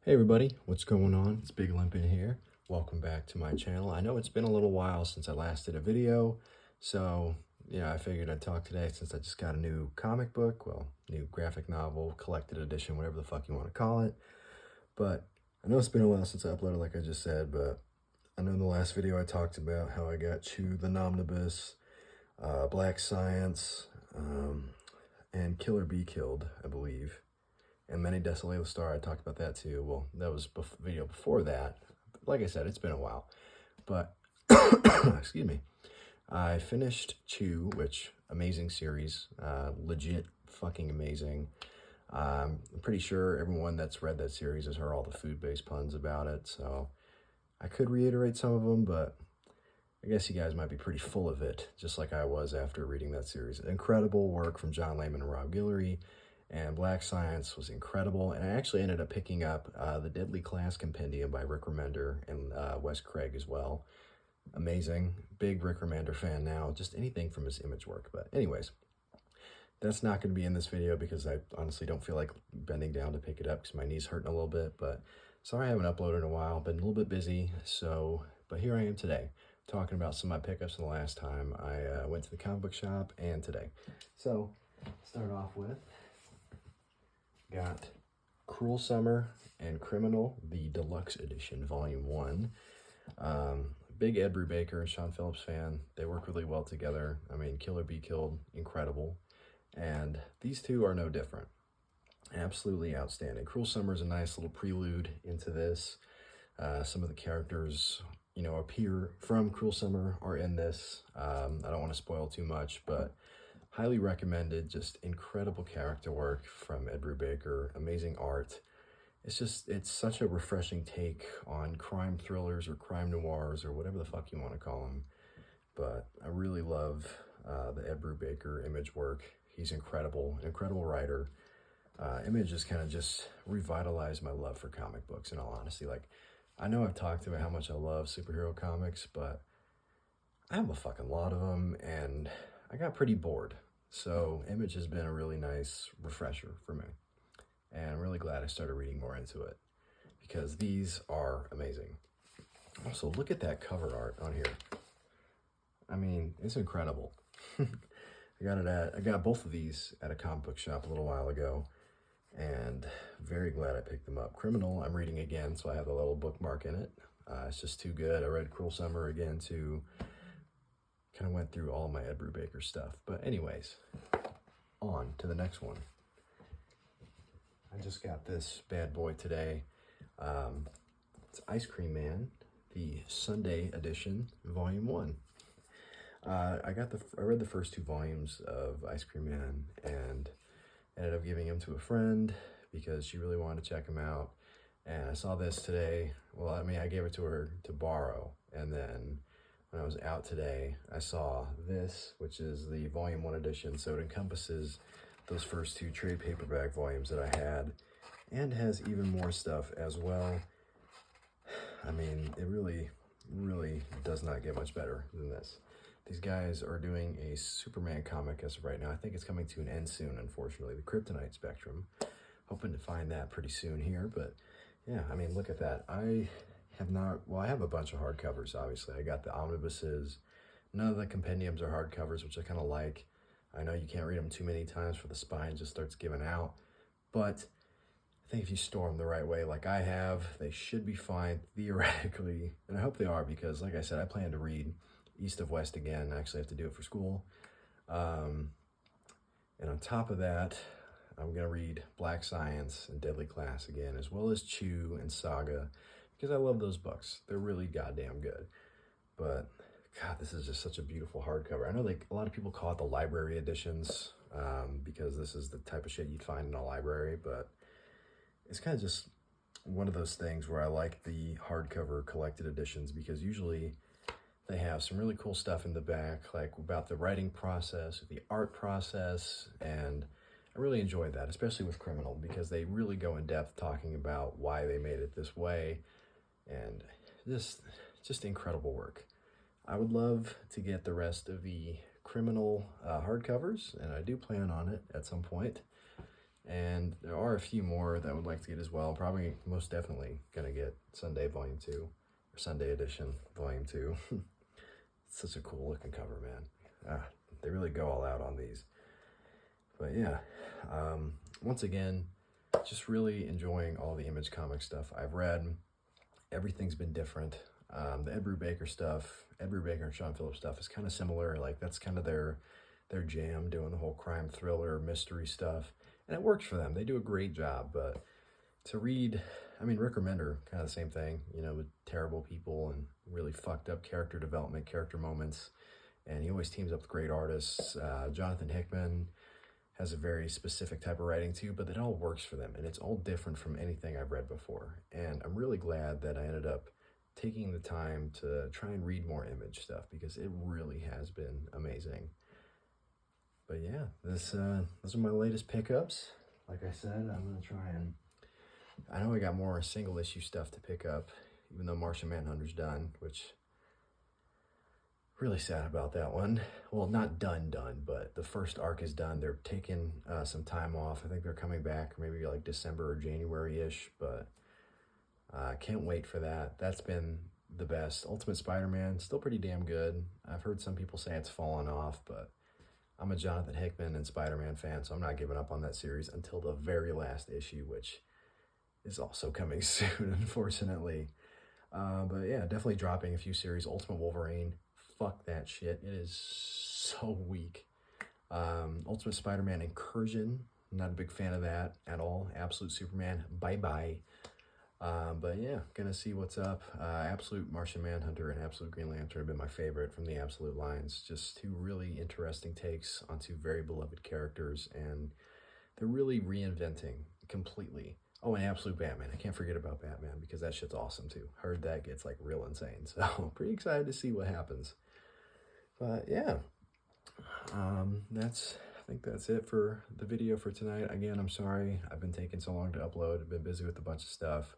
Hey everybody, what's going on? It's Big Limpin here. Welcome back to my channel. I know it's been a little while since I last did a video, so I figured I'd talk today since I just got a new comic book, well, new graphic novel, collected edition, whatever the fuck you want to call it. But I know it's been a while since I uploaded, like I just said, but I know in the last video I talked about how I got Chew the Nomnibus, Black Science, and Kill or Be Killed, I believe. And Many Desolate Star, I talked about that too. Well, that was video before that. Like I said, it's been a while. But, excuse me. I finished Chew, which, amazing series. Legit fucking amazing. I'm pretty sure everyone that's read that series has heard all the food-based puns about it. So, I could reiterate some of them, but I guess you guys might be pretty full of it, just like I was after reading that series. Incredible work from John Layman and Rob Guillory. And Black Science was incredible. And I actually ended up picking up the Deadly Class Compendium by Rick Remender and Wes Craig as well. Amazing. Big Rick Remender fan now. Just anything from his image work. But anyways, that's not going to be in this video because I honestly don't feel like bending down to pick it up because my knee's hurting a little bit. But sorry I haven't uploaded in a while. Been a little bit busy. But here I am today talking about some of my pickups from the last time I went to the comic book shop and today. So, start off with... got Cruel Summer and Criminal, the Deluxe Edition, Volume 1. Big Ed Brubaker and Sean Phillips fan. They work really well together. I mean, Kill or Be Killed, incredible. And these two are no different. Absolutely outstanding. Cruel Summer is a nice little prelude into this. Some of the characters, appear from Cruel Summer are in this. I don't want to spoil too much, but... highly recommended. Just incredible character work from Ed Brubaker. Amazing art. It's such a refreshing take on crime thrillers or crime noirs or whatever the fuck you want to call them. But I really love the Ed Brubaker image work. He's incredible, incredible writer. Image has kind of just revitalized my love for comic books, in all honesty. Like, I know I've talked about how much I love superhero comics, but I have a fucking lot of them, and I got pretty bored. So Image has been a really nice refresher for me. And I'm really glad I started reading more into it because these are amazing. Also, look at that cover art on here. I mean, it's incredible. I got both of these at a comic book shop a little while ago, and very glad I picked them up. Criminal, I'm reading again, so I have a little bookmark in it. It's just too good. I read Cruel Summer again too. Kind of went through all my Ed Brubaker stuff. But anyways, on to the next one. I just got this bad boy today. It's Ice Cream Man, the Sunday edition, Volume 1. I read the first two volumes of Ice Cream Man and ended up giving them to a friend because she really wanted to check them out. And I saw this today. Well, I gave it to her to borrow, and then when I was out today, I saw this, which is the Volume 1 edition, so it encompasses those first two trade paperback volumes that I had, and has even more stuff as well. I mean, it really, really does not get much better than this. These guys are doing a Superman comic as of right now. I think it's coming to an end soon, unfortunately, the Kryptonite Spectrum. Hoping to find that pretty soon here, but yeah, I mean, look at that. I have a bunch of hardcovers, obviously. I got the omnibuses. None of the compendiums are hardcovers, which I kind of like. I know you can't read them too many times for the spine just starts giving out. But I think if you store them the right way, like I have, they should be fine, theoretically. And I hope they are because, like I said, I plan to read East of West again. I actually have to do it for school. And on top of that, I'm going to read Black Science and Deadly Class again, as well as Chew and Saga, because I love those books. They're really goddamn good. But, God, this is just such a beautiful hardcover. I know a lot of people call it the library editions because this is the type of shit you'd find in a library, but it's kind of just one of those things where I like the hardcover collected editions because usually they have some really cool stuff in the back, like about the writing process, the art process, and I really enjoyed that, especially with Criminal, because they really go in depth talking about why they made it this way, and just incredible work. I would love to get the rest of the Criminal hardcovers, and I do plan on it at some point. And there are a few more that I would like to get as well. Probably, most definitely, gonna get Sunday Volume 2, or Sunday Edition Volume 2. It's such a cool looking cover, man. They really go all out on these. But yeah, once again, just really enjoying all the Image comic stuff I've read. Everything's been different. The Ed Brubaker stuff, Ed Brubaker and Sean Phillips stuff is kind of similar. Like, that's kind of their jam, doing the whole crime thriller mystery stuff, and it works for them. They do a great job. But to read, I mean, Rick Remender, kind of the same thing, you know, with terrible people and really fucked up character development, character moments, and he always teams up with great artists. Jonathan Hickman has a very specific type of writing too, but it all works for them, and it's all different from anything I've read before. And I'm really glad that I ended up taking the time to try and read more Image stuff, because it really has been amazing. But yeah, those are my latest pickups. Like I said, I'm gonna try and, I know I got more single issue stuff to pick up, even though Martian Manhunter's done, which, really sad about that one. Well, not done, but the first arc is done. They're taking some time off. I think they're coming back maybe like December or January-ish, but I can't wait for that. That's been the best. Ultimate Spider-Man, still pretty damn good. I've heard some people say it's fallen off, but I'm a Jonathan Hickman and Spider-Man fan, so I'm not giving up on that series until the very last issue, which is also coming soon, unfortunately. But yeah, definitely dropping a few series. Ultimate Wolverine, fuck that shit. It is so weak. Ultimate Spider-Man Incursion, not a big fan of that at all. Absolute Superman, bye-bye. But yeah, gonna see what's up. Absolute Martian Manhunter and Absolute Green Lantern have been my favorite from the Absolute lines. Just two really interesting takes on two very beloved characters, and they're really reinventing completely. Oh, and Absolute Batman. I can't forget about Batman, because that shit's awesome too. Heard that gets like real insane. So I'm pretty excited to see what happens. But yeah, I think that's it for the video for tonight. Again, I'm sorry I've been taking so long to upload. I've been busy with a bunch of stuff.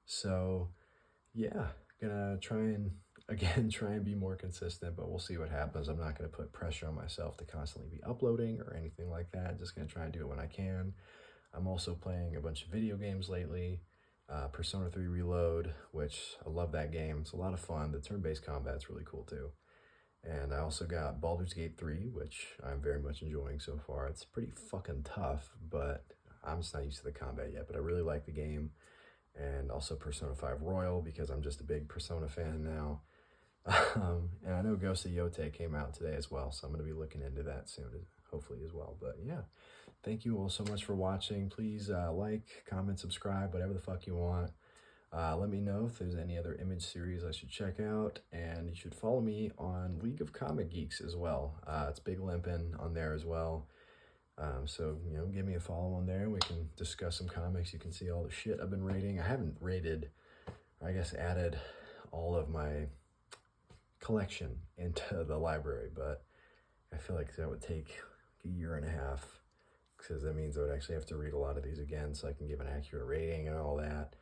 So yeah, gonna try and be more consistent, but we'll see what happens. I'm not gonna put pressure on myself to constantly be uploading or anything like that. Just gonna try and do it when I can. I'm also playing a bunch of video games lately. Persona 3 Reload, which I love that game. It's a lot of fun. The turn-based combat's really cool too. And I also got Baldur's Gate 3, which I'm very much enjoying so far. It's pretty fucking tough, but I'm just not used to the combat yet, but I really like the game. And also Persona 5 Royal, because I'm just a big Persona fan now. And I know Ghost of Yote came out today as well, so I'm going to be looking into that soon, hopefully as well. But yeah, thank you all so much for watching. Please like, comment, subscribe, whatever the fuck you want. Let me know if there's any other Image series I should check out, and you should follow me on League of Comic Geeks as well. It's Big Limpin' on there as well. So, you know, give me a follow on there. We can discuss some comics. You can see all the shit I've been rating. I haven't rated, I guess, added all of my collection into the library, but I feel like that would take a year and a half, because that means I would actually have to read a lot of these again so I can give an accurate rating and all that.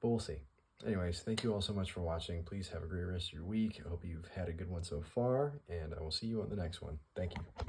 But we'll see. Anyways, thank you all so much for watching. Please have a great rest of your week. I hope you've had a good one so far, and I will see you on the next one. Thank you.